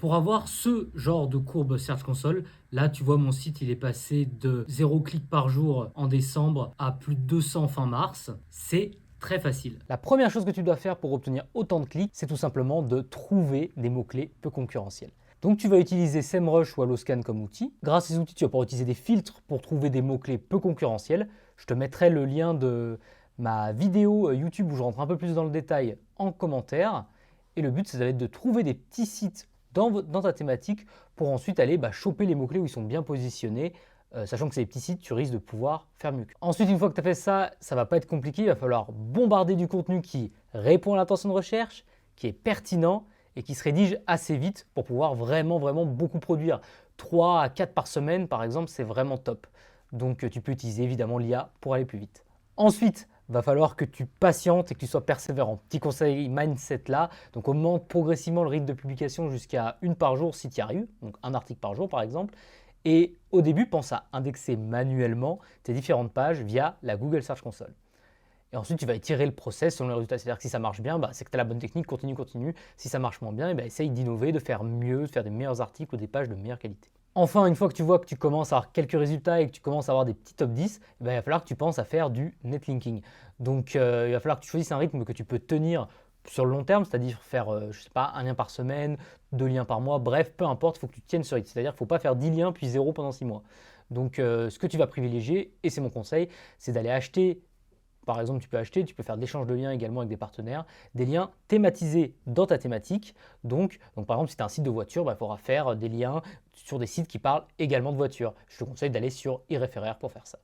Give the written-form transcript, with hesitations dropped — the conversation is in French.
Pour avoir ce genre de courbe Search Console, là, tu vois, mon site, il est passé de 0 clics par jour en décembre à plus de 200 fin mars. C'est très facile. La première chose que tu dois faire pour obtenir autant de clics, c'est tout simplement de trouver des mots-clés peu concurrentiels. Donc tu vas utiliser SEMrush ou Alloscan comme outil. Grâce à ces outils, tu vas pouvoir utiliser des filtres pour trouver des mots-clés peu concurrentiels. Je te mettrai le lien de ma vidéo YouTube où je rentre un peu plus dans le détail en commentaire. Et le but, ça va être de trouver des petits sites dans ta thématique pour ensuite aller choper les mots-clés où ils sont bien positionnés, sachant que c'est des petits sites, tu risques de pouvoir faire mieux. Ensuite, une fois que tu as fait ça, ça va pas être compliqué, il va falloir bombarder du contenu qui répond à l'intention de recherche, qui est pertinent et qui se rédige assez vite pour pouvoir vraiment beaucoup produire. 3 à 4 par semaine, par exemple, c'est vraiment top. Donc tu peux utiliser évidemment l'IA pour aller plus vite. Ensuite, va falloir que tu patientes et que tu sois persévérant. Petit conseil mindset là, donc augmente progressivement le rythme de publication jusqu'à une par jour si tu y arrives, donc un article par jour par exemple. Et au début, pense à indexer manuellement tes différentes pages via la Google Search Console. Et ensuite, tu vas étirer le process selon les résultats. C'est-à-dire que si ça marche bien, c'est que tu as la bonne technique, continue. Si ça marche moins bien, essaye d'innover, de faire mieux, de faire des meilleurs articles ou des pages de meilleure qualité. Enfin, une fois que tu vois que tu commences à avoir quelques résultats et que tu commences à avoir des petits top 10, il va falloir que tu penses à faire du netlinking. Donc, il va falloir que tu choisisses un rythme que tu peux tenir sur le long terme, c'est-à-dire faire, je sais pas, un lien par semaine, 2 liens par mois, bref, peu importe, il faut que tu tiennes ce rythme. C'est-à-dire qu'il ne faut pas faire 10 liens puis 0 pendant 6 mois. Donc, ce que tu vas privilégier, et c'est mon conseil, c'est d'aller acheter. Par exemple, tu peux faire de l'échange de liens également avec des partenaires, des liens thématisés dans ta thématique. Donc par exemple, si tu as un site de voiture, il faudra faire des liens sur des sites qui parlent également de voiture. Je te conseille d'aller sur iReferair pour faire ça.